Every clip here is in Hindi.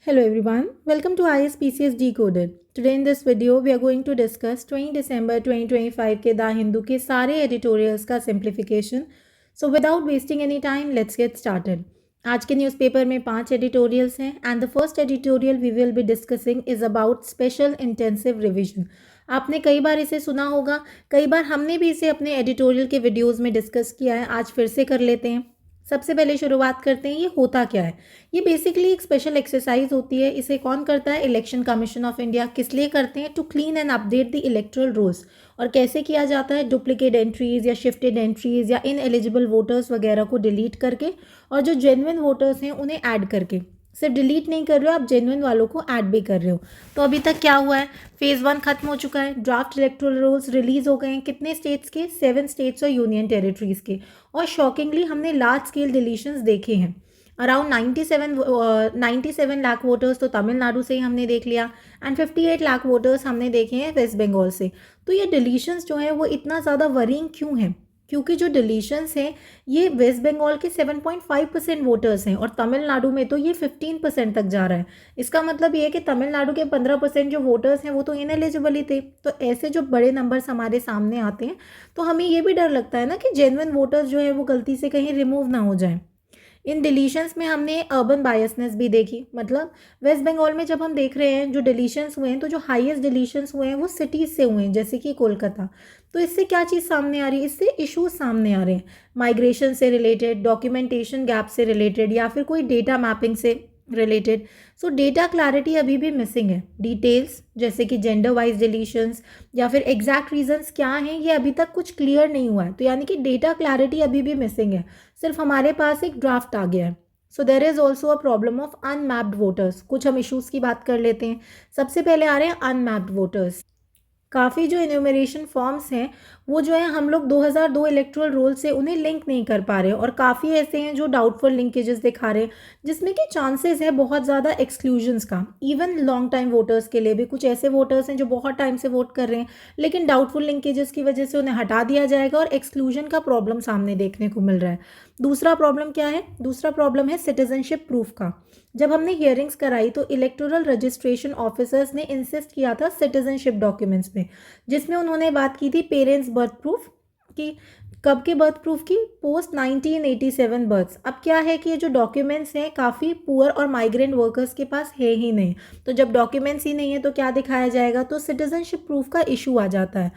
Hello everyone, welcome to ISPCS Decoded. Today in this video we are going to discuss 20 December 2025 के द हिंदू के सारे एडिटोरियल्स का simplification. So without wasting any time let's get started. आज के न्यूज़पेपर में 5 एडिटोरियल्स हैं and the first editorial we will be discussing is about special intensive revision. आपने कई बार इसे सुना होगा, कई बार हमने भी इसे अपने एडिटोरियल के वीडियोज़ में डिस्कस किया है. आज फिर से कर लेते हैं. सबसे पहले शुरुआत करते हैं, ये होता क्या है. ये बेसिकली एक स्पेशल एक्सरसाइज होती है. इसे कौन करता है? Election commission of India. किस लिए करते हैं? To clean and update the electoral rolls. और कैसे किया जाता है? डुप्लीकेट एंट्रीज या शिफ्टेड एंट्रीज या इनएलिजिबल वोटर्स वगैरह को डिलीट करके और जो जेन्युइन वोटर्स हैं उन्हें ऐड करके. सिर्फ डिलीट नहीं कर रहे हो आप, जेन्युइन वालों को ऐड भी कर रहे हो. तो अभी तक क्या हुआ है? फेज़ 1 खत्म हो चुका है. ड्राफ्ट इलेक्टोरल रूल्स रिलीज हो गए हैं. कितने स्टेट्स के? 7 स्टेट्स और यूनियन टेरिटरीज के. और शॉकिंगली हमने लार्ज स्केल डिलीशंस देखे हैं. अराउंड 97 लाख वोटर्स तो तमिलनाडु से ही हमने देख लिया एंड 58 लाख वोटर्स हमने देखे हैं वेस्ट बंगाल से. तो ये डिलीशंस जो हैं वो इतना ज़्यादा वरीइंग क्यों हैं? क्योंकि जो डिलीशंस हैं ये वेस्ट बंगाल के 7.5% वोटर्स हैं और तमिलनाडु में तो ये 15% तक जा रहा है. इसका मतलब ये है कि तमिलनाडु के 15% जो वोटर्स हैं वो तो इनएलिजिबल ही थे. तो ऐसे जो बड़े नंबर्स हमारे सामने आते हैं तो हमें ये भी डर लगता है ना कि जेन्युइन वोटर्स जो है वो गलती से कहीं रिमूव ना हो जाएं. इन डिलीशंस में हमने अर्बन बायसनेस भी देखी. मतलब वेस्ट बंगाल में जब हम देख रहे हैं जो डिलीशंस हुए हैं तो जो हाईएस्ट डिलीशंस हुए हैं वो सिटीज़ से हुए हैं, जैसे कि कोलकाता. तो इससे क्या चीज़ सामने आ रही है? इससे इश्यूज सामने आ रहे हैं. माइग्रेशन से रिलेटेड, डॉक्यूमेंटेशन गैप से रिलेटेड या फिर कोई डेटा मैपिंग से रिलेटेड. सो डेटा क्लैरिटी अभी भी मिसिंग है. डिटेल्स जैसे कि जेंडर वाइज डिलीशंस या फिर एग्जैक्ट रीजंस क्या हैं ये अभी तक कुछ क्लियर नहीं हुआ है. तो यानी कि डेटा क्लैरिटी अभी भी मिसिंग है. सिर्फ हमारे पास एक ड्राफ्ट आ गया है. So there is also a problem of unmapped voters. कुछ हम इशूज़ की बात कर लेते हैं. सबसे पहले आ रहे हैं अनमैप्ड वोटर्स. काफ़ी जो इन्यूमरेशन फॉर्म्स हैं वो जो है हम लोग 2002 इलेक्ट्रल रोल से उन्हें लिंक नहीं कर पा रहे हैं और काफ़ी ऐसे हैं जो डाउटफुल लिंकेजेस दिखा रहे हैं जिसमें कि चांसेस है बहुत ज़्यादा एक्सक्लूजन्स का. इवन लॉन्ग टाइम वोटर्स के लिए भी कुछ ऐसे वोटर्स हैं जो बहुत टाइम से वोट कर रहे हैं लेकिन डाउटफुल लिंकेजेस की वजह से उन्हें हटा दिया जाएगा और एक्सक्लूजन का प्रॉब्लम सामने देखने को मिल रहा है. दूसरा प्रॉब्लम क्या है? दूसरा प्रॉब्लम है सिटीजनशिप प्रूफ का. जब हमने हियरिंग्स कराई तो इलेक्टोरल रजिस्ट्रेशन ऑफिसर्स ने इंसिस्ट किया था सिटीजनशिप डॉक्यूमेंट्स में, जिसमें उन्होंने बात की थी पेरेंट्स बर्थ प्रूफ की. कब के बर्थ प्रूफ की? Post 1987 births. अब क्या है कि ये जो डॉक्यूमेंट्स हैं काफ़ी पुअर और माइग्रेंट वर्कर्स के पास है ही नहीं. तो जब डॉक्यूमेंट्स ही नहीं है तो क्या दिखाया जाएगा? तो सिटीजनशिप प्रूफ का इशू आ जाता है.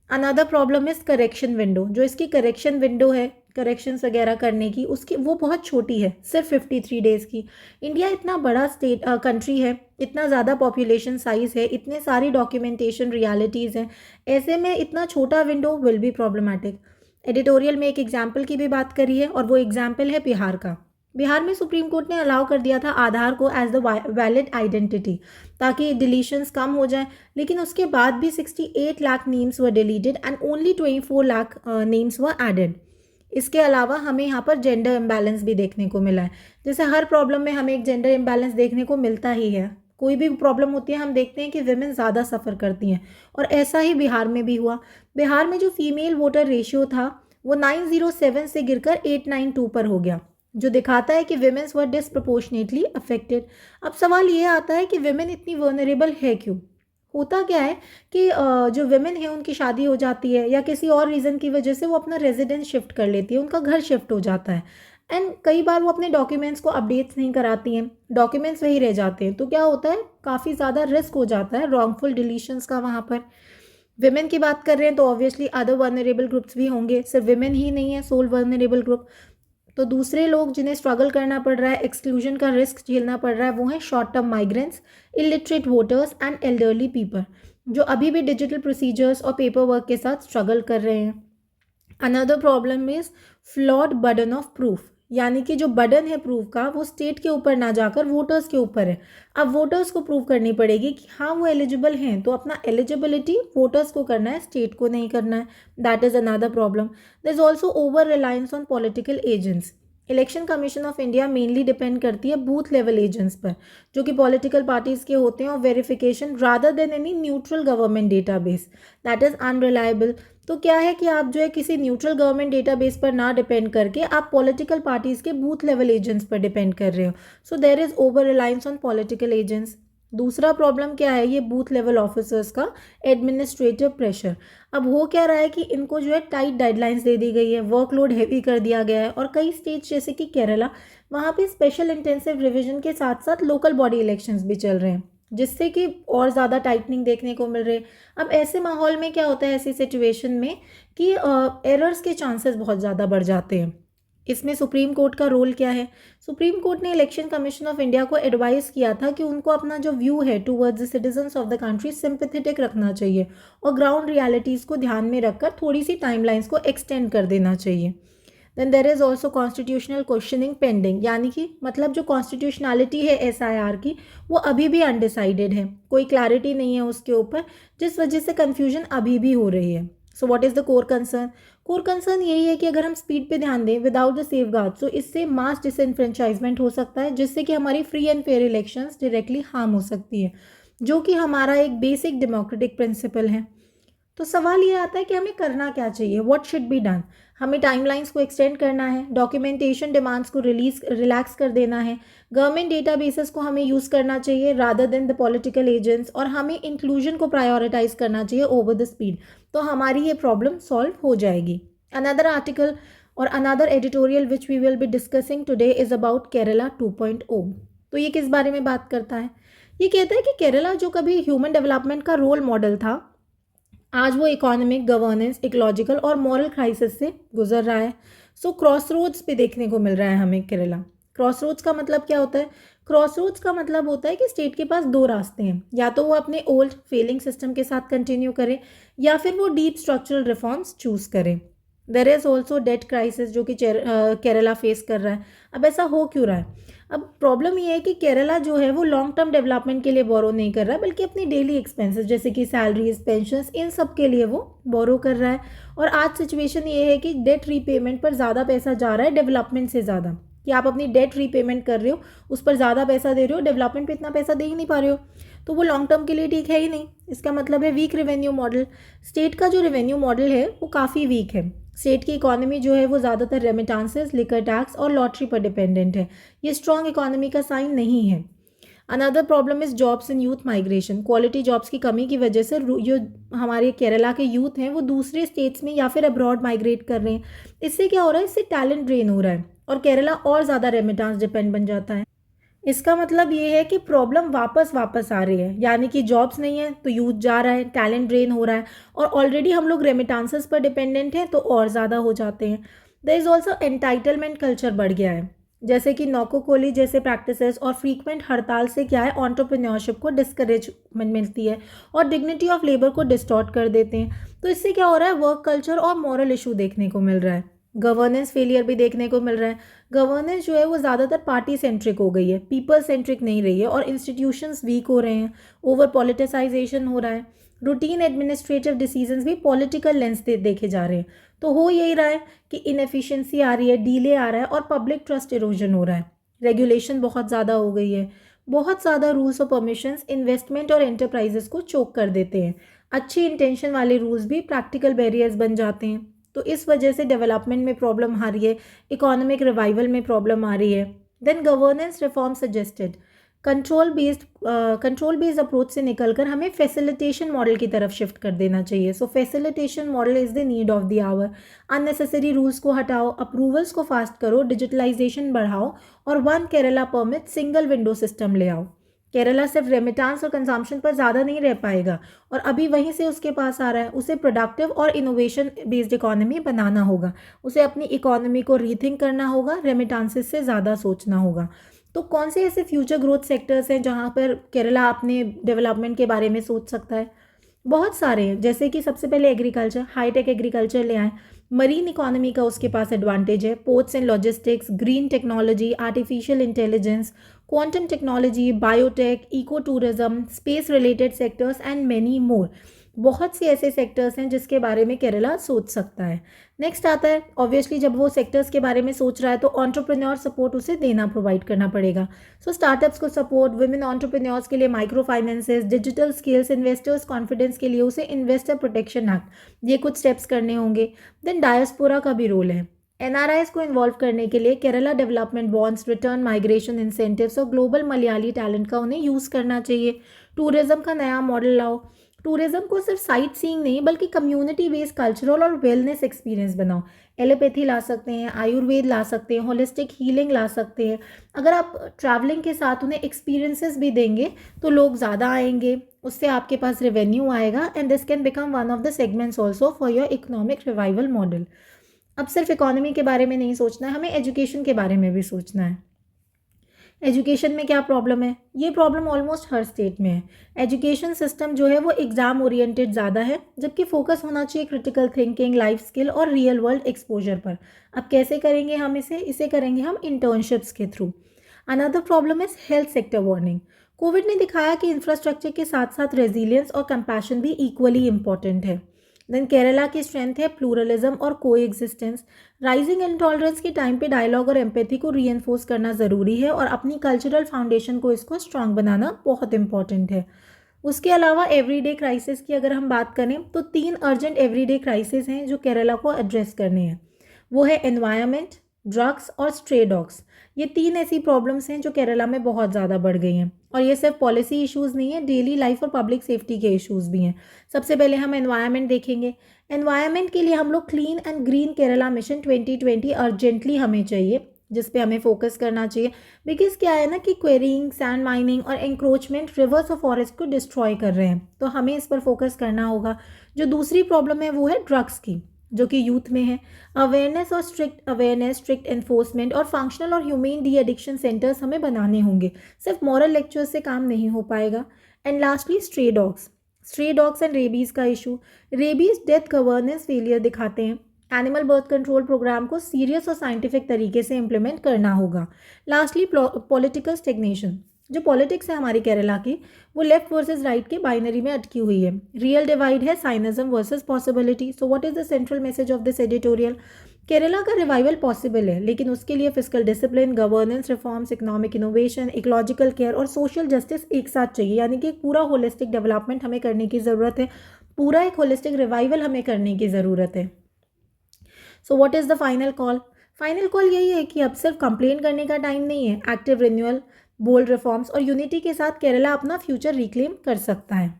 Another problem is correction window. जो इसकी करेक्शन विंडो है करेक्शंस वगैरह करने की, उसकी वो बहुत छोटी है, सिर्फ 53 डेज़ की. इंडिया इतना बड़ा स्टेट कंट्री है, इतना ज़्यादा पॉपुलेशन साइज़ है, इतने सारी डॉक्यूमेंटेशन रियलिटीज़ हैं. ऐसे में इतना छोटा window will be problematic. Editorial में एक एग्जाम्पल की भी बात करी है और वो एग्जाम्पल है बिहार का. बिहार में सुप्रीम कोर्ट ने अलाउ कर दिया था आधार को एज द वैलिड आइडेंटिटी ताकि डिलीशंस कम हो जाए. लेकिन उसके बाद भी 68 lakh names were deleted and only 24 lakh names were added. इसके अलावा हमें यहाँ पर जेंडर इम्बैलेंस भी देखने को मिला है. जैसे हर प्रॉब्लम में हमें एक जेंडर इम्बैलेंस देखने को मिलता ही है. कोई भी प्रॉब्लम होती है हम देखते हैं कि विमेन ज़्यादा सफ़र करती हैं और ऐसा ही बिहार में भी हुआ. बिहार में जो फीमेल वोटर रेशियो था वो 907 से गिरकर 892 पर हो गया, जो दिखाता है कि विमेन्स वर डिसप्रपोर्शनेटली अफेक्टेड. अब सवाल ये आता है कि विमेन इतनी वनरेबल है क्यों? होता क्या है कि जो विमेन है उनकी शादी हो जाती है या किसी और रीज़न की वजह से वो अपना रेजिडेंस शिफ्ट कर लेती है, उनका घर शिफ्ट हो जाता है एंड कई बार वो अपने डॉक्यूमेंट्स को अपडेट्स नहीं कराती हैं, डॉक्यूमेंट्स वही रह जाते हैं. तो क्या होता है? काफ़ी ज़्यादा रिस्क हो जाता है रॉन्गफुल डिलीशंस का. वहाँ पर विमेन की बात कर रहे हैं तो ऑब्वियसली अदर वनरेबल ग्रुप्स भी होंगे, सिर्फ विमेन ही नहीं है सोल वनरेबल ग्रुप. तो दूसरे लोग जिन्हें स्ट्रगल करना पड़ रहा है, एक्सक्लूजन का रिस्क झेलना पड़ रहा है, वो हैं short term migrants, illiterate voters and elderly people जो अभी भी डिजिटल प्रोसीजर्स और पेपर वर्क के साथ स्ट्रगल कर रहे हैं. Another problem is flawed burden of proof. यानी कि जो बर्डन है प्रूफ का वो स्टेट के ऊपर ना जाकर वोटर्स के ऊपर है. अब वोटर्स को प्रूव करनी पड़ेगी कि हाँ वो एलिजिबल हैं, तो अपना एलिजिबिलिटी वोटर्स को करना है, स्टेट को नहीं करना है. That is another problem. There is also over reliance on political agents. Election commission of India mainly depend करती है बूथ लेवल एजेंट्स पर, जो कि पॉलिटिकल पार्टीज के होते हैं, और verification rather than any neutral government database that is unreliable. तो क्या है कि आप जो है किसी न्यूट्रल गवर्नमेंट डेटाबेस पर ना डिपेंड करके आप पॉलिटिकल पार्टीज के बूथ लेवल एजेंट्स पर डिपेंड कर रहे हो। So there is over reliance on political agents. दूसरा प्रॉब्लम क्या है, ये बूथ लेवल ऑफिसर्स का एडमिनिस्ट्रेटिव प्रेशर। अब हो क्या रहा है कि इनको जो है टाइट गाइडलाइंस दे दी गई है, वर्कलोड हैवी कर दिया गया है, और कई स्टेट्स जैसे कि केरला, वहाँ पे स्पेशल इंटेंसिव रिवीजन के साथ साथ लोकल बॉडी इलेक्शंस भी चल रहे हैं, जिससे कि और ज़्यादा टाइटनिंग देखने को मिल रही है। अब ऐसे माहौल में क्या होता है, ऐसी सिचुएशन में, कि एरर्स के चांसेस बहुत ज़्यादा बढ़ जाते हैं। इसमें सुप्रीम कोर्ट का रोल क्या है? सुप्रीम कोर्ट ने इलेक्शन कमीशन ऑफ इंडिया को एडवाइस किया था कि उनको अपना जो व्यू है towards the citizens of the country sympathetic रखना चाहिए, और ग्राउंड रियलिटीज़ को ध्यान में रखकर थोड़ी सी टाइमलाइंस को एक्सटेंड कर देना चाहिए। Then there is also constitutional questioning pending, यानी कि मतलब जो कॉन्स्टिट्यूशनलिटी है SIR की, वो अभी भी अनडिसाइडेड है, कोई क्लैरिटी नहीं है उसके ऊपर, जिस वजह से कन्फ्यूजन अभी भी हो रही है। So what is the core concern? Core concern यही है कि अगर हम स्पीड पे ध्यान दें विदाउट द सेफगार्ड, तो इससे मास डिसइनफ्रेंचाइजमेंट हो सकता है, जिससे कि हमारी free and fair elections directly harm हो सकती है, जो कि हमारा एक बेसिक डेमोक्रेटिक प्रिंसिपल है। तो सवाल ये आता है कि हमें करना क्या चाहिए, व्हाट शुड बी डन। हमें टाइमलाइंस को एक्सटेंड करना है, डॉक्यूमेंटेशन डिमांड्स को रिलैक्स कर देना है, गवर्नमेंट डेटाबेसेस को हमें यूज़ करना चाहिए rather than the political agents, और हमें इंक्लूजन को प्रायोरिटाइज करना चाहिए ओवर द स्पीड। तो हमारी ये प्रॉब्लम सॉल्व हो जाएगी। अनदर आर्टिकल और another editorial which we will be discussing today is about Kerala 2.0। तो ये किस बारे में बात करता है? ये कहता है कि केरला जो कभी ह्यूमन डेवलपमेंट का रोल मॉडल था, आज वो इकोनॉमिक, गवर्नेंस, इकोलॉजिकल और मॉरल क्राइसिस से गुजर रहा है। सो क्रॉस रोड्स पे देखने को मिल रहा है हमें केरला। क्रॉस रोड्स का मतलब क्या होता है? क्रॉस रोड्स का मतलब होता है कि स्टेट के पास दो रास्ते हैं, या तो वो अपने ओल्ड फेलिंग सिस्टम के साथ कंटिन्यू करे, या फिर वो डीप स्ट्रक्चरल रिफॉर्म्स चूज करे। There is also debt crisis जो कि केरला फेस कर रहा है। अब ऐसा हो क्यों रहा है? अब प्रॉब्लम ये है कि केरला जो है वो लॉन्ग टर्म डेवलपमेंट के लिए बोरो नहीं कर रहा है, बल्कि अपनी डेली एक्सपेंसेस जैसे कि सैलरीज, पेंशन्स, इन सब के लिए वो बोरो कर रहा है। और आज सिचुएशन ये है कि डेट रीपेमेंट पर ज़्यादा पैसा जा रहा है डेवलपमेंट से ज़्यादा, कि आप अपनी डेट रीपेमेंट कर रहे हो, उस पर ज़्यादा पैसा दे रहे हो, डेवलपमेंट पे इतना पैसा दे ही नहीं पा रहे हो, तो वो लॉन्ग टर्म के लिए ठीक है ही नहीं। इसका मतलब है वीक रेवेन्यू मॉडल। स्टेट का जो रेवेन्यू मॉडल है वो काफ़ी वीक है। स्टेट की इकोनॉमी जो है वो ज़्यादातर रेमिटांसेस, लिकर टैक्स और लॉटरी पर डिपेंडेंट है। ये स्ट्रॉन्ग इकोनॉमी का साइन नहीं है। Another problem is jobs in youth migration. Quality jobs की कमी की वजह से जो हमारे केरला के यूथ हैं वो दूसरे स्टेट्स में या फिर अब्रॉड माइग्रेट कर रहे हैं। इससे क्या हो रहा है? इससे टैलेंट ड्रेन हो रहा है, और केरला और ज़्यादा रेमिटांस डिपेंड बन जाता है। इसका मतलब ये है कि प्रॉब्लम वापस आ रही है, यानी कि जॉब्स नहीं है तो यूथ जा रहा है, टैलेंट ड्रेन हो रहा है, और ऑलरेडी हम लोग रेमिटांसेस पर डिपेंडेंट हैं तो और ज़्यादा हो जाते हैं। There is also entitlement culture बढ़ गया है, जैसे कि नौकोकोली जैसे प्रैक्टिसेस और फ्रीक्वेंट हड़ताल से क्या है, एंटरप्रेन्योरशिप को डिस्करेजमेंट मिलती है और डिग्निटी ऑफ लेबर को डिस्टॉर्ट कर देते हैं। तो इससे क्या हो रहा है? वर्क कल्चर और मॉरल इशू देखने को मिल रहा है। गवर्नेंस फेलियर भी देखने को मिल रहा है। गवर्नेंस जो है वो ज़्यादातर पार्टी सेंट्रिक हो गई है, पीपल सेंट्रिक नहीं रही है, और इंस्टीट्यूशंस वीक हो रहे हैं, ओवर पॉलिटिसाइजेशन हो रहा है, रूटीन एडमिनिस्ट्रेटिव डिसीजंस भी पॉलिटिकल लेंस से देखे जा रहे हैं। तो हो यही रहा है कि इनएफिशिएंसी आ रही है, डीले आ रहा है, और पब्लिक ट्रस्ट इरोजन हो रहा है। रेगुलेशन बहुत ज़्यादा हो गई है, बहुत ज़्यादा रूल्स और परमिशंस इन्वेस्टमेंट और एंटरप्राइजेस को चोक कर देते हैं। अच्छी इंटेंशन वाले रूल्स भी प्रैक्टिकल बैरियर्स बन जाते हैं। तो इस वजह से डेवलपमेंट में प्रॉब्लम आ रही है, इकोनॉमिक रिवाइवल में प्रॉब्लम आ रही है। Then governance reform suggested. Control based approach से निकलकर हमें फैसिलिटेशन मॉडल की तरफ शिफ्ट कर देना चाहिए। So facilitation model is the need of the hour. Unnecessary rules को हटाओ, अप्रूवल्स को फास्ट करो, डिजिटलाइजेशन बढ़ाओ, और one Kerala permit single window system ले आओ। केरला सिर्फ रेमिटांस और कंजम्पशन पर ज़्यादा नहीं रह पाएगा, और अभी वहीं से उसके पास आ रहा है। उसे प्रोडक्टिव और इनोवेशन बेस्ड इकोनॉमी बनाना होगा, उसे अपनी इकोनॉमी को रीथिंक करना होगा, रेमिटांसेस से ज़्यादा सोचना होगा। तो कौन से ऐसे फ्यूचर ग्रोथ सेक्टर्स हैं जहाँ पर केरला अपने डेवलपमेंट के बारे में सोच सकता है? बहुत सारे हैं, जैसे कि सबसे पहले एग्रीकल्चर, हाईटेक एग्रीकल्चर ले आए। मरीन इकोनॉमी का उसके पास एडवांटेज है, ports and logistics, green technology, artificial intelligence, quantum technology, biotech, eco tourism, space related sectors and many more. बहुत सी ऐसे सेक्टर्स हैं जिसके बारे में केरला सोच सकता है। नेक्स्ट आता है, ऑब्वियसली जब वो सेक्टर्स के बारे में सोच रहा है तो एंटरप्रेन्योर सपोर्ट उसे देना प्रोवाइड करना पड़ेगा। सो स्टार्टअप्स को सपोर्ट, विमेन एंटरप्रेन्योर्स के लिए micro finances, digital skills, investors confidence के लिए उसे इन्वेस्टर प्रोटेक्शन एक्ट, ये कुछ स्टेप्स करने होंगे। देन डायस्पोरा का भी रोल है। एनआरआईज को इन्वॉल्व करने के लिए Kerala development bonds, return migration incentives और ग्लोबल मलयाली टैलेंट का उन्हें यूज़ करना चाहिए। टूरिज्म का नया मॉडल लाओ। टूरिज्म को सिर्फ साइट सीइंग नहीं बल्कि कम्युनिटी बेस्ड कल्चरल और वेलनेस एक्सपीरियंस बनाओ। एलोपैथी ला सकते हैं, आयुर्वेद ला सकते हैं, होलिस्टिक हीलिंग ला सकते हैं। अगर आप ट्रैवलिंग के साथ उन्हें एक्सपीरियंसेस भी देंगे तो लोग ज़्यादा आएंगे, उससे आपके पास रेवेन्यू आएगा and this can become one of the segments also for your economic revival model. अब सिर्फ इकोनॉमी के बारे में नहीं सोचना है, हमें एजुकेशन के बारे में भी सोचना है। एजुकेशन में क्या प्रॉब्लम है? ये प्रॉब्लम ऑलमोस्ट हर स्टेट में है। एजुकेशन सिस्टम जो है वो एग्ज़ाम ओरिएंटेड ज़्यादा है, जबकि फोकस होना चाहिए क्रिटिकल थिंकिंग, लाइफ स्किल और रियल वर्ल्ड एक्सपोजर पर। अब कैसे करेंगे हम इसे करेंगे हम इंटर्नशिप्स के through. Another problem is health sector warning. Covid ने दिखाया कि इंफ्रास्ट्रक्चर के साथ साथ रेजिलियंस और कंपैशन भी इक्वली इंपॉर्टेंट है। देन केरला की स्ट्रेंथ है प्लूरलिज्म और को एग्जिस्टेंस। राइजिंग इंटॉलरेंस के टाइम पे डायलॉग और एम्पैथी को रीइंफोर्स करना ज़रूरी है और अपनी कल्चरल फाउंडेशन को इसको स्ट्रांग बनाना बहुत इंपॉर्टेंट है। उसके अलावा एवरीडे क्राइसिस की अगर हम बात करें तो 3 अर्जेंट एवरीडे क्राइसिस हैं जो केरला को एड्रेस करने हैं। वो है एनवायरनमेंट, ड्रग्स और स्ट्रे डॉग्स। ये 3 ऐसी प्रॉब्लम्स हैं जो केरला में बहुत ज़्यादा बढ़ गई हैं और ये सिर्फ पॉलिसी इश्यूज़ नहीं है, डेली लाइफ और पब्लिक सेफ्टी के इश्यूज़ भी हैं। सबसे पहले हम एनवायरनमेंट देखेंगे। एनवायरनमेंट के लिए हम लोग clean and green Kerala mission 2020 urgently हमें चाहिए, जिस पे हमें फोकस करना चाहिए। बिकॉज क्या है ना कि क्वेरीइंग, सैंड माइनिंग और एंक्रोचमेंट रिवर्स और फॉरेस्ट को डिस्ट्रॉय कर रहे हैं, तो हमें इस पर फोकस करना होगा। जो दूसरी प्रॉब्लम है वो है ड्रग्स की, जो कि यूथ में है। अवेयरनेस और स्ट्रिक्ट एनफोर्समेंट और फंक्शनल और ह्यूमेन डी एडिक्शन सेंटर्स हमें बनाने होंगे, सिर्फ मॉरल लेक्चर से काम नहीं हो पाएगा। And lastly stray dogs and rabies का issue. Rabies death governance failure दिखाते हैं। एनिमल बर्थ कंट्रोल प्रोग्राम को सीरियस और साइंटिफिक तरीके से इम्प्लीमेंट करना होगा। Lastly political stagnation. जो पॉलिटिक्स है हमारी केरला की, वो लेफ्ट वर्सेस राइट के बाइनरी में अटकी हुई है। रियल डिवाइड है cynicism versus possibility. So what is the central message of this editorial? Kerala का रिवाइवल पॉसिबल है, लेकिन उसके लिए physical discipline, governance reforms, economic innovation, ecological care और सोशल जस्टिस एक साथ चाहिए। यानी कि एक पूरा होलिस्टिक डेवलपमेंट हमें करने की ज़रूरत है, पूरा एक होलिस्टिक रिवाइवल हमें करने की ज़रूरत है। So what is the final call? Final call यही है कि अब सिर्फ कंप्लेन करने का टाइम नहीं है। एक्टिव रिन्यूअल, बोल्ड रिफॉर्म्स और यूनिटी के साथ केरला अपना फ्यूचर रिक्लेम कर सकता है।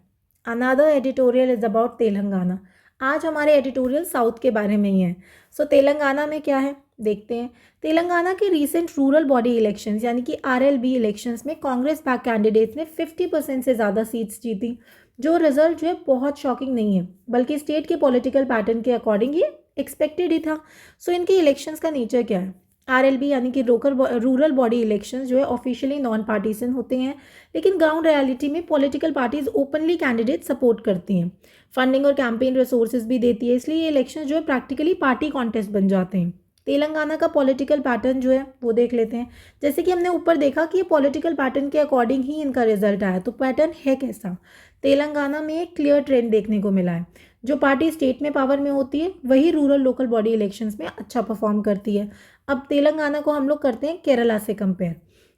Another editorial is about Telangana. आज हमारे एडिटोरियल साउथ के बारे में ही है। सो तेलंगाना में क्या है देखते हैं। तेलंगाना के रीसेंट रूरल बॉडी इलेक्शंस यानी कि आरएलबी इलेक्शंस में कांग्रेस बैक कैंडिडेट्स ने 50% से ज़्यादा सीट्स जीती। जो रिजल्ट जो है बहुत शॉकिंग नहीं है, बल्कि स्टेट के पॉलिटिकल पैटर्न के अकॉर्डिंग ये एक्सपेक्टेड ही था। सो इनके इलेक्शंस का नेचर क्या है? आरएलबी यानी कि रूरल बॉडी इलेक्शंस जो है ऑफिशियली नॉन पार्टीसन होते हैं, लेकिन ग्राउंड रियलिटी में political parties openly candidate support करती हैं, फंडिंग और कैंपेन रिसोर्सेज भी देती है। इसलिए ये इलेक्शन जो है प्रैक्टिकली पार्टी कॉन्टेस्ट बन जाते हैं। तेलंगाना का पॉलिटिकल पैटर्न जो है वो देख लेते हैं। जैसे कि हमने ऊपर देखा कि ये पॉलिटिकल पैटर्न के अकॉर्डिंग ही इनका रिजल्ट आया, तो पैटर्न है कैसा? तेलंगाना में एक क्लियर ट्रेंड देखने को मिला है। जो पार्टी स्टेट में पावर में होती है वही रूरल लोकल बॉडी इलेक्शंस में अच्छा परफॉर्म करती है। अब तेलंगाना को हम लोग करते हैं केरला से कंपेयर।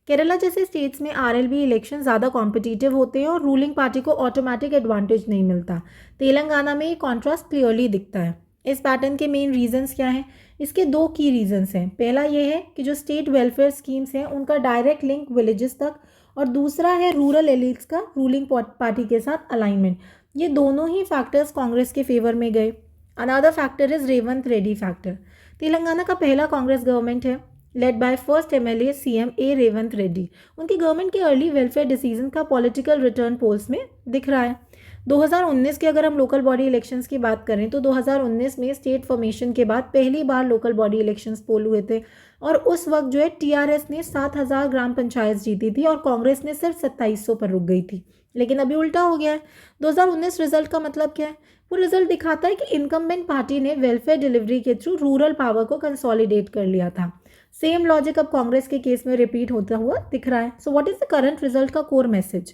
केरला जैसे स्टेट्स में आरएलबी इलेक्शन ज़्यादा कॉम्पिटिटिव होते हैं और रूलिंग पार्टी को ऑटोमेटिक एडवांटेज नहीं मिलता। तेलंगाना में ये कॉन्ट्रास्ट क्लियरली दिखता है। इस पैटर्न के मेन रीजंस क्या हैं? इसके 2 की रीजंस हैं। पहला ये है कि जो स्टेट वेलफेयर स्कीम्स हैं उनका डायरेक्ट लिंक विलेजेस तक, और दूसरा है रूरल एलिट्स का रूलिंग पार्टी के साथ अलाइनमेंट। ये दोनों ही फैक्टर्स कांग्रेस के फेवर में गए। Another factor is Revanth Reddy factor. Telangana का पहला कांग्रेस गवर्नमेंट है, led by first MLA CM A Revanth Reddy. उनकी गवर्नमेंट के अर्ली वेलफेयर डिसीजन का पॉलिटिकल रिटर्न पोल्स में दिख रहा है। 2019 के अगर हम लोकल बॉडी इलेक्शंस की बात करें तो 2019 में स्टेट फॉर्मेशन के बाद पहली बार लोकल बॉडी इलेक्शंस पोल हुए थे, और उस वक्त जो है टीआरएस ने 7000 ग्राम पंचायत जीती थी और कांग्रेस ने सिर्फ 2700 पर रुक गई थी। लेकिन अभी उल्टा हो गया है। 2019 रिजल्ट का मतलब क्या है? वो रिजल्ट दिखाता है कि इनकम्बेंट पार्टी ने वेलफेयर डिलीवरी के थ्रू रूरल पावर को कंसोलिडेट कर लिया था। सेम लॉजिक अब कांग्रेस के केस में रिपीट होता हुआ दिख रहा है। So what is the current result का कोर मैसेज?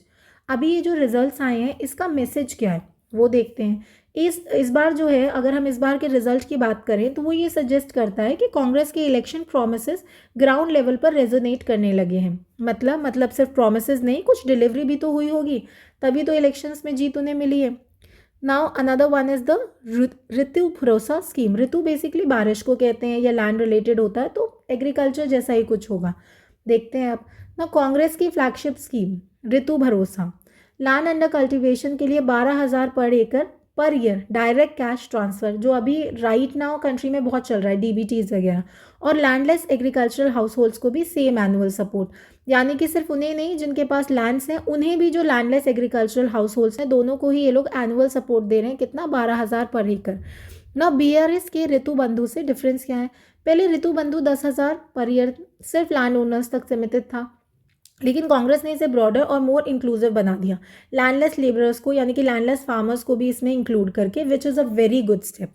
अभी ये जो रिजल्ट्स आए हैं इसका मैसेज क्या है? वो देखते हैं। इस बार जो है, अगर हम इस बार के रिजल्ट की बात करें तो वो ये सजेस्ट करता है कि कांग्रेस के इलेक्शन प्रोमिसेस ग्राउंड लेवल पर रेजोनेट करने लगे हैं। मतलब सिर्फ प्रोमिसेस नहीं, कुछ डिलीवरी भी तो हुई होगी, तभी तो इलेक्शंस में जीत उन्हें मिली है। Now another one is the Rythu Bharosa scheme. Ritu basically बारिश को कहते हैं या लैंड रिलेटेड होता है, तो एग्रीकल्चर जैसा ही कुछ होगा। देखते हैं अब। ना कांग्रेस की फ्लैगशिप स्कीम ऋतु भरोसा, लैंड अंडर कल्टीवेशन के लिए 12,000 पर एकड़ per year direct cash transfer, जो अभी राइट नाउ कंट्री में बहुत चल रहा है, डीबीटीज वगैरह। और लैंडलेस एग्रीकल्चरल हाउस होल्ड्स को भी सेम एनुअल सपोर्ट, यानी कि सिर्फ उन्हें नहीं जिनके पास लैंड्स हैं, उन्हें भी जो लैंडलेस एग्रीकल्चरल हाउस होल्ड्स हैं, दोनों को ही ये लोग एनुअल सपोर्ट दे रहे हैं। कितना? 12,000 पर एकड़। ना बीआरएस के ऋतु बंधु से डिफरेंस क्या है? पहले ऋतु बंधु 10,000 पर ईयर सिर्फ लैंड ओनर्स तक सीमित था, लेकिन कांग्रेस ने इसे ब्रॉडर और मोर इंक्लूसिव बना दिया, लैंडलेस लेबरर्स को यानी कि लैंडलेस फार्मर्स को भी इसमें इंक्लूड करके, which is a very good step.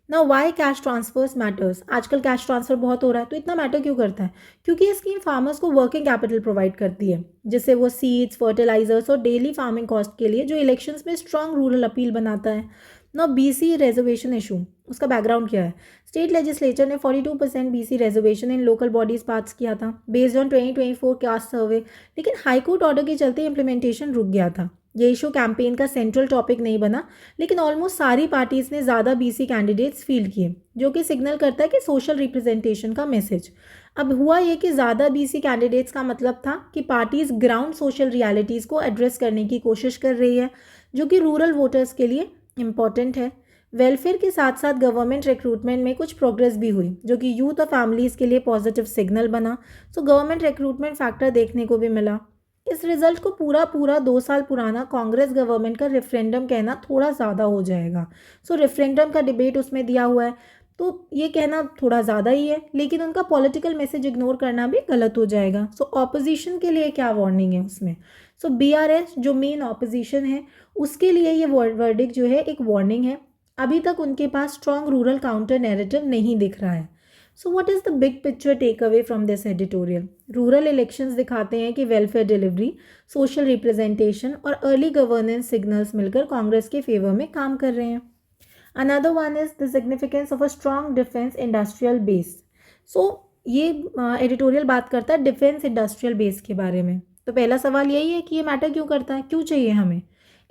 Now why cash transfers matters? आजकल कैश ट्रांसफर बहुत हो रहा है, तो इतना मैटर क्यों करता है? क्योंकि ये स्कीम फार्मर्स को वर्किंग कैपिटल प्रोवाइड करती है, जिससे वो सीड्स, फर्टिलाइजर्स और डेली फार्मिंग कॉस्ट के लिए, जो इलेक्शंस में स्ट्रॉन्ग रूरल अपील बनाता है। नाउ बीसी रिजर्वेशन इशू, उसका बैकग्राउंड क्या है? स्टेट लेजिस्लेचर ने 42% BC reservation in local bodies pass किया था बेस्ड ऑन 2024 कास्ट सर्वे, लेकिन हाईकोर्ट ऑर्डर के चलते इम्प्लीमेंटेशन रुक गया था। ये इशू कैंपेन का सेंट्रल टॉपिक नहीं बना, लेकिन ऑलमोस्ट सारी पार्टीज ने ज़्यादा बीसी कैंडिडेट्स फील्ड किए, जो कि सिग्नल करता है कि सोशल रिप्रेजेंटेशन का मैसेज। अब हुआ ये कि ज़्यादा बीसी कैंडिडेट्स का मतलब था कि पार्टीज ग्राउंड सोशल रियलिटीज़ को एड्रेस करने की कोशिश कर रही है, जो कि रूरल वोटर्स के लिए इम्पॉर्टेंट है। वेलफेयर के साथ साथ गवर्नमेंट रिक्रूटमेंट में कुछ प्रोग्रेस भी हुई, जो कि यूथ और फैमिलीज़ के लिए पॉजिटिव सिग्नल बना। सो गवर्नमेंट रिक्रूटमेंट फैक्टर देखने को भी मिला। इस रिजल्ट को पूरा 2 साल पुराना कांग्रेस गवर्नमेंट का रेफरेंडम कहना थोड़ा ज़्यादा हो जाएगा। सो रेफरेंडम का डिबेट उसमें दिया हुआ है, तो ये कहना थोड़ा ज़्यादा ही है, लेकिन उनका पॉलिटिकल मैसेज इग्नोर करना भी गलत हो जाएगा। सो ऑपोजिशन के लिए क्या वार्निंग है उसमें? सो बीआरएस जो मेन ऑपोजिशन है, उसके लिए ये वर्डिक्ट जो है एक वार्निंग है। अभी तक उनके पास स्ट्रॉन्ग रूरल काउंटर नैरेटिव नहीं दिख रहा है। So what is the big picture take away from this editorial? Rural elections दिखाते हैं कि वेलफेयर डिलीवरी, सोशल रिप्रेजेंटेशन और अर्ली गवर्नेंस सिग्नल्स मिलकर कांग्रेस के फेवर में काम कर रहे हैं। Another one is the significance of a strong defence industrial base. So ये एडिटोरियल बात करता है डिफेंस इंडस्ट्रियल बेस के बारे में। तो पहला सवाल यही है कि ये मैटर क्यों करता है, क्यों चाहिए हमें?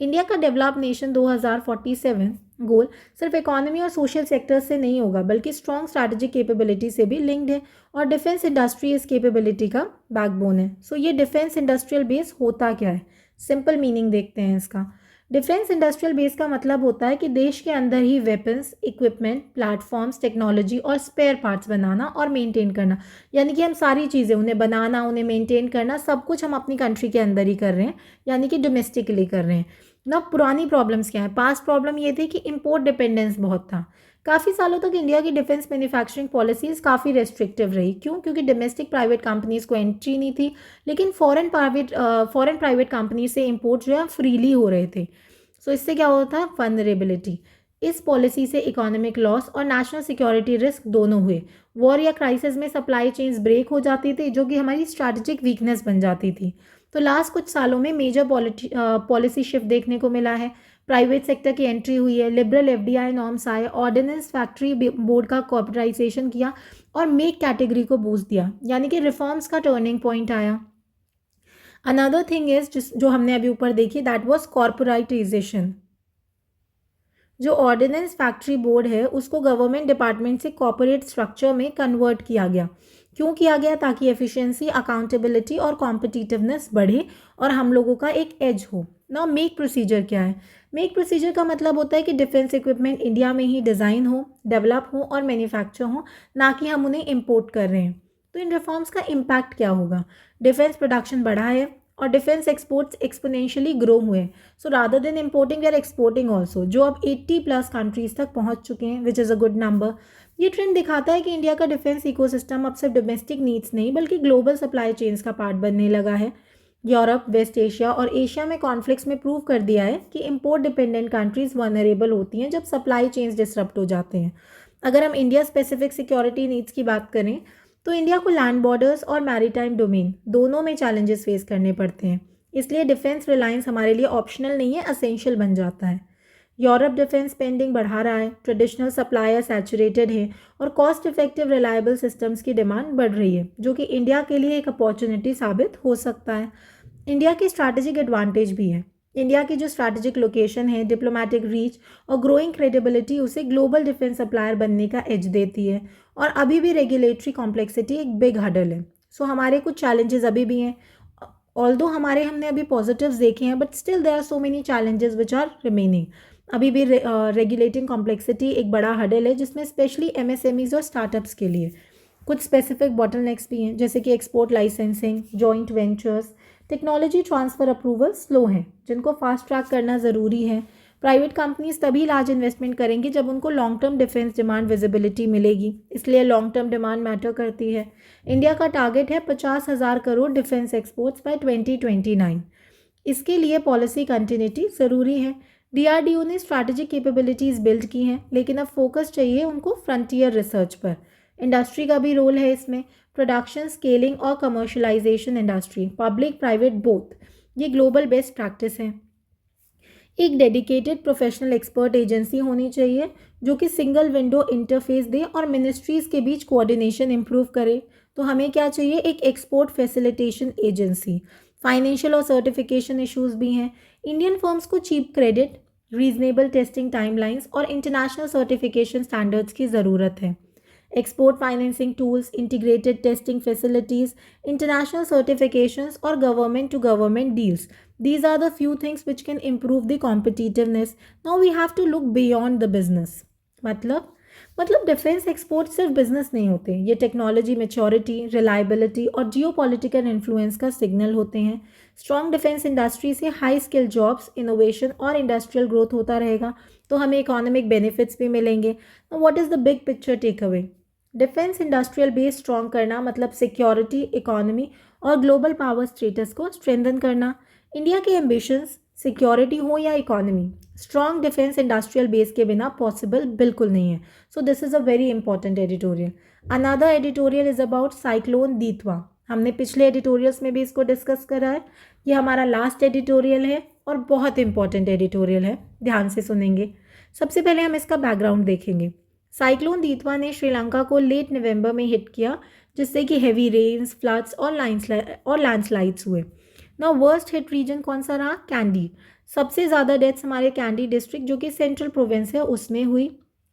इंडिया का डेवलप नेशन 2047 गोल सिर्फ इकोनॉमी और सोशल सेक्टर से नहीं होगा, बल्कि स्ट्रॉन्ग स्ट्रैटेजिक कैपेबिलिटी से भी लिंक्ड है, और डिफेंस इंडस्ट्री इस कैपेबिलिटी का बैकबोन है। सो ये डिफेंस इंडस्ट्रियल बेस होता क्या है? सिंपल मीनिंग देखते हैं इसका। डिफेंस इंडस्ट्रियल बेस का मतलब होता है कि देश के अंदर ही वेपन्स, इक्विपमेंट, प्लेटफॉर्म्स, टेक्नोलॉजी और स्पेयर पार्ट्स बनाना और मेंटेन करना, यानी कि हम सारी चीज़ें उन्हें बनाना, उन्हें मेंटेन करना, सब कुछ हम अपनी कंट्री के अंदर ही कर रहे हैं, यानी कि डोमेस्टिकली कर रहे हैं ना। पुरानी प्रॉब्लम्स क्या है? पास्ट प्रॉब्लम ये थी कि इंपोर्ट डिपेंडेंस बहुत था। काफ़ी सालों तक इंडिया की डिफेंस मैन्युफैक्चरिंग पॉलिसीज़ काफ़ी रेस्ट्रिक्टिव रही। क्यों? क्योंकि डोमेस्टिक प्राइवेट कंपनीज़ को एंट्री नहीं थी, लेकिन फॉरेन प्राइवेट कंपनी से इंपोर्ट जो है फ्रीली हो रहे थे। सो इससे क्या होता है? वनरेबिलिटी। इस पॉलिसी से इकोनॉमिक लॉस और नेशनल सिक्योरिटी रिस्क दोनों हुए। वॉर या क्राइसिस में सप्लाई चेन्स ब्रेक हो जाती थी, जो कि हमारी स्ट्रैटेजिक वीकनेस बन जाती थी। तो लास्ट कुछ सालों में मेजर पॉलिसी शिफ्ट देखने को मिला है। प्राइवेट सेक्टर की एंट्री हुई है, लिबरल एफडीआई नॉर्म्स आए, ऑर्डिनेंस फैक्ट्री बोर्ड का कॉर्पोरेटाइजेशन किया और मेक कैटेगरी को बूस्ट दिया, यानी कि रिफॉर्म्स का टर्निंग पॉइंट आया। अनदर थिंग इज जो हमने अभी ऊपर देखी, दैट वाज कॉर्पोरेटाइजेशन। जो ऑर्डिनेंस फैक्ट्री बोर्ड है उसको गवर्नमेंट डिपार्टमेंट से कॉर्पोरेट स्ट्रक्चर में कन्वर्ट किया गया। क्यों किया गया? ताकि एफिशिएंसी, अकाउंटेबिलिटी और कॉम्पिटिटिवनेस बढ़े और हम लोगों का एक एज हो ना। मेक प्रोसीजर क्या है? मेक प्रोसीजर का मतलब होता है कि डिफेंस इक्विपमेंट इंडिया में ही डिज़ाइन हो, डेवलप हो और मैन्युफैक्चर हो, ना कि हम उन्हें इम्पोर्ट कर रहे हैं। तो इन रिफॉर्म्स का इम्पैक्ट क्या होगा? डिफेंस प्रोडक्शन बढ़ा है और डिफेंस एक्सपोर्ट्स एक्सपोनेंशियली ग्रो हुए। So rather than importing we are exporting also, जो अब 80+ कंट्रीज तक पहुंच चुके हैं, which is a good number. ये ट्रेंड दिखाता है कि इंडिया का डिफेंस इकोसिस्टम अब सिर्फ डोमेस्टिक नीड्स नहीं, बल्कि ग्लोबल सप्लाई चेन्स का पार्ट बनने लगा है। यूरोप, वेस्ट एशिया और एशिया में कॉन्फ्लिक्ट्स में प्रूव कर दिया है कि इम्पोर्ट डिपेंडेंट कंट्रीज़ वनरेबल होती हैं जब सप्लाई चेन्स डिसरप्ट हो जाते हैं। अगर हम इंडिया स्पेसिफिक सिक्योरिटी नीड्स की बात करें, तो इंडिया को लैंड बॉर्डर्स और मैरीटाइम डोमेन दोनों में चैलेंजेस फेस करने पड़ते हैं। इसलिए डिफेंस रिलायंस हमारे लिए ऑप्शनल नहीं है, असेंशियल बन जाता है। यूरोप डिफेंस स्पेंडिंग बढ़ा रहा है, ट्रेडिशनल सप्लायर सैचुरेटेड है और कॉस्ट इफेक्टिव रिलायबल सिस्टम्स की डिमांड बढ़ रही है, जो कि इंडिया के लिए एक अपॉर्चुनिटी साबित हो सकता है। इंडिया की स्ट्रैटेजिक एडवांटेज भी है। इंडिया की जो स्ट्रैटेजिक लोकेशन है, डिप्लोमेटिक रीच और ग्रोइंग क्रेडिबिलिटी उसे ग्लोबल डिफेंस सप्लायर बनने का एज देती है। और अभी भी रेगुलेटरी कॉम्प्लेक्सिटी एक बिग हर्डल है। सो हमारे कुछ चैलेंजेस अभी भी हैं। ऑल्दो हमने अभी पॉजिटिव्स देखे हैं, but still there are so many challenges which are remaining. अभी भी रेगुलेटिंग कॉम्प्लेक्सिटी एक बड़ा हर्डल है, जिसमें स्पेशली एमएसएमईज और स्टार्टअप्स के लिए कुछ स्पेसिफिक बॉटलनेक्स भी हैं, जैसे कि export licensing, joint ventures, technology transfer approval slow हैं, जिनको फास्ट ट्रैक करना ज़रूरी है। प्राइवेट कंपनीज तभी लार्ज इन्वेस्टमेंट करेंगी जब उनको long term defence demand visibility मिलेगी, इसलिए लॉन्ग टर्म डिमांड मैटर करती है। इंडिया का टारगेट है 50,000 करोड़ डिफेंस एक्सपोर्ट्स बाय 2029। इसके लिए पॉलिसी कंटिन्यूटी ज़रूरी है। डीआरडीओ ने स्ट्रैटेजिक कैपेबिलिटीज़ बिल्ड की हैं, लेकिन अब फोकस चाहिए उनको फ्रंटियर रिसर्च पर। इंडस्ट्री का भी रोल है इसमें। प्रोडक्शन, स्केलिंग और commercialisation industry, public private both, ये ग्लोबल बेस्ट प्रैक्टिस है। एक डेडिकेटेड प्रोफेशनल एक्सपर्ट एजेंसी होनी चाहिए जो कि सिंगल विंडो इंटरफेस दे और मिनिस्ट्रीज़ के बीच कोऑर्डिनेशन इंप्रूव करे। तो हमें क्या चाहिए? एक एक्सपोर्ट फैसिलिटेशन एजेंसी। फाइनेंशियल और सर्टिफिकेशन इश्यूज भी हैं। इंडियन फर्म्स को cheap credit, reasonable testing timelines और इंटरनेशनल सर्टिफिकेशन स्टैंडर्ड्स की ज़रूरत है। Export financing tools, integrated testing facilities, international certifications और government to government deals, these are the few things which can improve the competitiveness. Now we have to look beyond the business. मतलब डिफेंस एक्सपोर्ट सिर्फ बिजनेस नहीं होते, ये टेक्नोलॉजी मैच्योरिटी, रिलायबिलिटी और जियोपॉलिटिकल इन्फ्लुएंस का सिग्नल होते हैं। स्ट्रॉन्ग डिफेंस इंडस्ट्री से हाई स्किल जॉब्स, इनोवेशन और इंडस्ट्रियल ग्रोथ होता रहेगा, तो हमें इकोनॉमिक बेनिफिट्स भी मिलेंगे। What is the big picture take away? Defence industrial base strong करना मतलब सिक्योरिटी, इकोनॉमी और ग्लोबल पावर स्टेटस को स्ट्रेंथन करना। इंडिया के एम्बिशंस सिक्योरिटी हो या economy, strong defence industrial base के बिना पॉसिबल बिल्कुल नहीं है। So this is a very important editorial. Another editorial is about cyclone Ditwah. हमने पिछले एडिटोरियल्स में भी इसको डिस्कस करा है। ये हमारा लास्ट एडिटोरियल है और बहुत इंपॉर्टेंट एडिटोरियल है, ध्यान से सुनेंगे। सबसे पहले हम इसका बैकग्राउंड देखेंगे। साइक्लोन दीतवा ने श्रीलंका को लेट नवंबर में हिट किया, जिससे कि हैवी रेन्स, फ्लड्स और लैंडस्लाइड्स हुए। ना वर्स्ट हिट रीजन कौन सा रहा? कैंडी। सबसे ज़्यादा डेथ्स हमारे कैंडी डिस्ट्रिक्ट, जो कि सेंट्रल प्रोविंस है, उसमें हुई।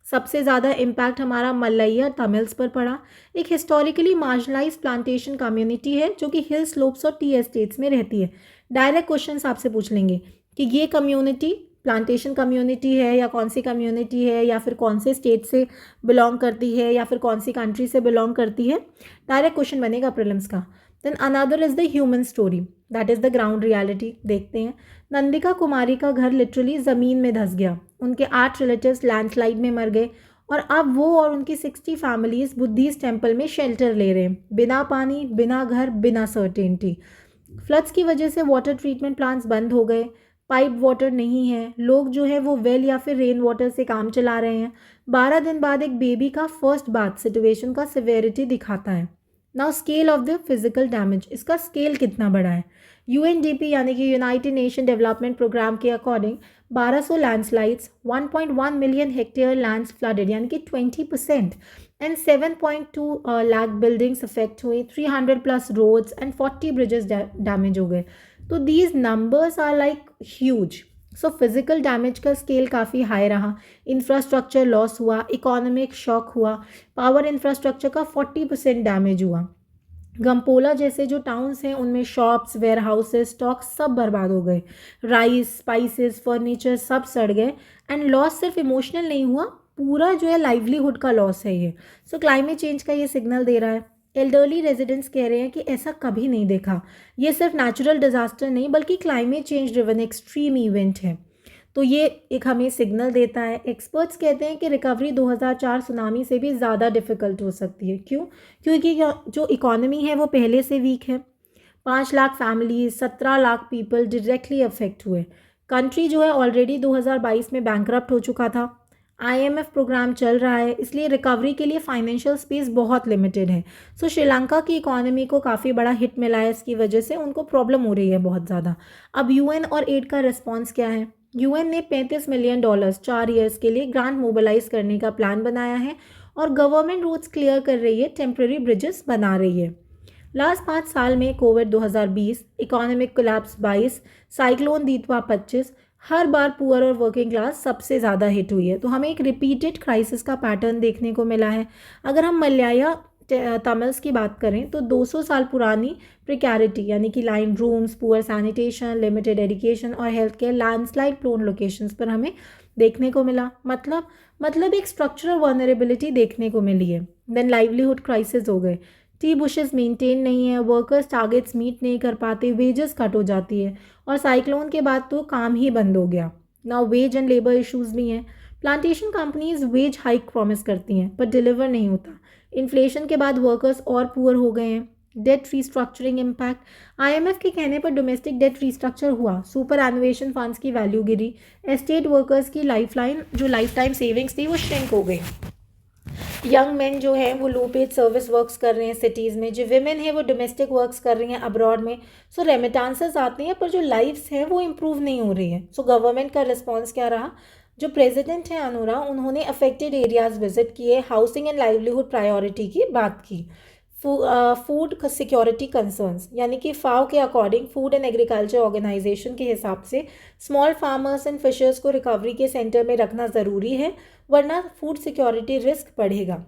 सबसे ज़्यादा इम्पैक्ट हमारा मलैया तमिल्स पर पड़ा। एक हिस्टोरिकली मार्जिनलाइज प्लांटेशन कम्युनिटी है जो कि हिल स्लोप्स और टी एस्टेट्स में रहती है। डायरेक्ट क्वेश्चन आपसे पूछ लेंगे कि ये कम्युनिटी प्लांटेशन कम्युनिटी है या कौन सी कम्युनिटी है, या फिर कौन से स्टेट से बिलोंग करती है, या फिर कौन सी कंट्री से बिलोंग करती है। डायरेक्ट क्वेश्चन बनेगा प्रीलिम्स का। Then another is the human story, that is the ground reality. देखते हैं। नंदिका कुमारी का घर लिटरली ज़मीन में धंस गया। उनके 8 रिलेटिव्स लैंडस्लाइड में मर गए और अब वो और उनकी 60 फैमिलीज बुद्धिस्ट टेम्पल में शेल्टर ले रहे हैं, बिना पानी, बिना घर, बिना सर्टेनिटी। फ्लड्स की वजह से वाटर ट्रीटमेंट प्लांट्स बंद हो गए, पाइप वाटर नहीं है, लोग जो है वो वेल या फिर रेन वाटर से काम चला रहे हैं। 12 दिन बाद एक बेबी का फर्स्ट बाथ सिचुएशन का सिवेरिटी दिखाता है। Now scale of the physical damage, इसका स्केल कितना बड़ा है? यूएनडीपी यानी कि यूनाइटेड नेशन डेवलपमेंट प्रोग्राम के according 1200 landslides, 1.1 million hectare lands flooded यानी कि 20%, एंड 7.2 लाख बिल्डिंग्स अफेक्ट हुई, 300+ रोड्स एंड 40 ब्रिजेस डैमेज हो गए। तो these numbers are like huge. So physical damage का स्केल काफ़ी हाई रहा। इंफ्रास्ट्रक्चर लॉस हुआ, इकोनॉमिक शॉक हुआ, पावर इंफ्रास्ट्रक्चर का 40% डैमेज हुआ। गम्पोला जैसे जो टाउन्स हैं उनमें शॉप्स, वेयर हाउसेज, स्टॉक्स सब बर्बाद हो गए। राइस, स्पाइसेस, फर्नीचर सब सड़ गए। एंड लॉस सिर्फ इमोशनल नहीं हुआ, पूरा जो है लाइवलीहुड का लॉस है ये। सो क्लाइमेट चेंज का ये सिग्नल दे रहा है। एल्डरली रेजिडेंट्स कह रहे हैं कि ऐसा कभी नहीं देखा, ये सिर्फ नेचुरल डिजास्टर नहीं बल्कि climate change driven extreme event है। तो ये एक हमें सिग्नल देता है। एक्सपर्ट्स कहते हैं कि रिकवरी 2004 सुनामी से भी ज़्यादा डिफ़िकल्ट हो सकती है। क्यों? क्योंकि जो इकोनॉमी है वो पहले से वीक है। 5 lakh families, 17 lakh people directly affect हुए। कंट्री जो है ऑलरेडी 2022 में बैंकरप्ट हो चुका था। आईएमएफ प्रोग्राम चल रहा है, इसलिए रिकवरी के लिए फाइनेंशियल स्पेस बहुत लिमिटेड है। सो श्रीलंका की इकोनॉमी को काफ़ी बड़ा हिट मिला है, इसकी वजह से उनको प्रॉब्लम हो रही है बहुत ज़्यादा। अब यूएन और एड का रिस्पॉन्स क्या है? यूएन ने $35 मिलियन 4 ईयर्स के लिए ग्रांट मोबिलाइज करने का प्लान बनाया है और गवर्नमेंट रोड्स क्लियर कर रही है, टेम्प्रेरी ब्रिजेस बना रही है। लास्ट 5 साल में कोविड 2020, इकोनॉमिक कोलैप्स 22, साइक्लोन दीतवा 25, हर बार पुअर और वर्किंग क्लास सबसे ज़्यादा हिट हुई है। तो हमें एक रिपीटेड क्राइसिस का पैटर्न देखने को मिला है। अगर हम मलयाया तमिल्स की बात करें तो 200 साल पुरानी प्रिकैरिटी यानी कि line rooms, poor sanitation, limited education और health care landslide prone locations पर हमें देखने को मिला। मतलब एक स्ट्रक्चरल वनरेबिलिटी देखने को मिली है। देन लाइवलीहुड क्राइसिस हो गए, टी बुशेस मेंटेन नहीं है, वर्कर्स टारगेट्स मीट नहीं कर पाते, वेजेस कट हो जाती है और साइक्लोन के बाद तो काम ही बंद हो गया। Now wage and labour issues भी हैं। Plantation companies wage hike promise करती हैं पर डिलीवर नहीं होता। इन्फ्लेशन के बाद वर्कर्स और पुअर हो गए हैं। डेट रीस्ट्रक्चरिंग इम्पैक्ट, आईएमएफ के कहने पर डोमेस्टिक डेट रीस्ट्रक्चर हुआ, सुपर एनुएशन फंड्स की वैल्यू गिरी, एस्टेट वर्कर्स की लाइफलाइन जो लाइफ टाइम सेविंग्स थी वो श्रिंक हो गई। यंग मेन जो हैं वो लो पेड सर्विस वर्क्स कर रहे हैं सिटीज़ में, जो विमेन है वो डोमेस्टिक वर्क्स कर रही हैं अब्रॉड में। सो रेमिटांसेस आती हैं पर जो लाइफ्स हैं वो इम्प्रूव नहीं हो रही है। सो गवर्नमेंट का रिस्पॉन्स क्या रहा? जो प्रेसिडेंट हैं अनुरा, उन्होंने अफेक्टेड एरियाज विजिट किए, हाउसिंग एंड लाइवलीहुड प्रायोरिटी की बात की। फूड सिक्योरिटी कंसर्न्स यानी कि फाओ के according food and agriculture organisation के हिसाब से स्मॉल फार्मर्स एंड फिशर्स को रिकवरी के सेंटर में रखना ज़रूरी है, वरना फूड सिक्योरिटी रिस्क बढ़ेगा।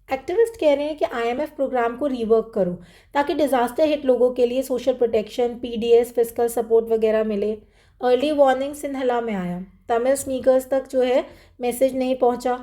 एक्टिविस्ट कह रहे हैं कि आईएमएफ प्रोग्राम को रीवर्क करो ताकि डिज़ास्टर हिट लोगों के लिए social protection, PDS, physical support वगैरह मिले। अर्ली वार्निंग सिन्हला में आया, तमिल स्पीकर्स तक जो है मैसेज नहीं पहुंचा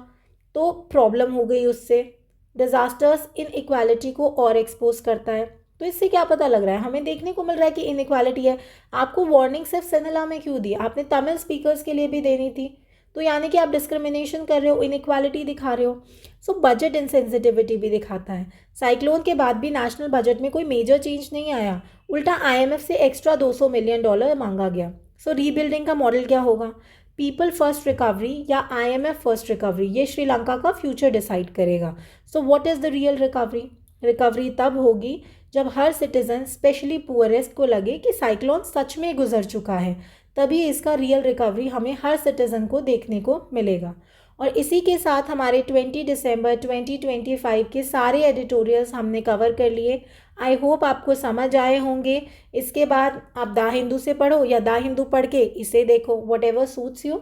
तो प्रॉब्लम हो गई उससे। डिज़ास्टर्स इनइक्वालिटी को और एक्सपोज करता है। तो इससे क्या पता लग रहा है? हमें देखने को मिल रहा है कि इनइक्वालिटी है। आपको वार्निंग सिर्फ सिन्हला में क्यों दी? आपने तमिल स्पीकर्स के लिए भी देनी थी। तो यानी कि आप डिस्क्रिमिनेशन कर रहे हो, इनइक्वालिटी दिखा रहे हो। सो बजट इनसेंसिटिविटी भी दिखाता है। साइक्लोन के बाद भी नेशनल बजट में कोई मेजर चेंज नहीं आया, उल्टा आईएमएफ से एक्स्ट्रा $200 मिलियन मांगा गया। सो रीबिल्डिंग का मॉडल क्या होगा? पीपल फर्स्ट रिकवरी या आईएमएफ फर्स्ट रिकवरी, ये श्रीलंका का फ्यूचर डिसाइड करेगा। सो what is the real recovery? Recovery तब होगी जब हर सिटीजन, स्पेशली पुअरेस्ट को लगे कि साइक्लोन सच में गुजर चुका है, तभी इसका रियल रिकवरी हमें हर सिटीजन को देखने को मिलेगा। और इसी के साथ हमारे 20 दिसंबर 2025 के सारे एडिटोरियल्स हमने कवर कर लिए। आई होप आपको समझ आए होंगे। इसके बाद आप द हिंदू से पढ़ो या द हिंदू पढ़ के इसे देखो, वट एवर सूट्स यू।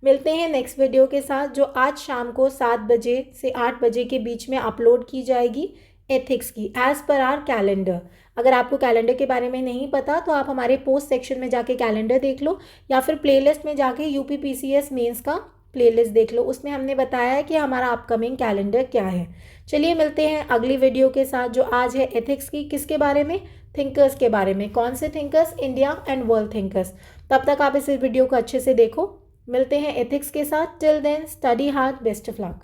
मिलते हैं नेक्स्ट वीडियो के साथ जो आज शाम को 7 बजे से 8 बजे के बीच में अपलोड की जाएगी, एथिक्स की, एज़ पर आर कैलेंडर। अगर आपको कैलेंडर के बारे में नहीं पता तो आप हमारे पोस्ट सेक्शन में जाके कैलेंडर देख लो या फिर प्लेलिस्ट में जाके यूपीपीसीएस मेंस का प्लेलिस्ट देख लो। उसमें हमने बताया है कि हमारा अपकमिंग कैलेंडर क्या है। चलिए मिलते हैं अगली वीडियो के साथ जो आज है एथिक्स की। किसके बारे में? थिंकर्स के बारे में। कौन से thinkers? India and world thinkers. तब तक आप इस वीडियो को अच्छे से देखो। मिलते हैं एथिक्स के साथ। Till then study hard, best of luck.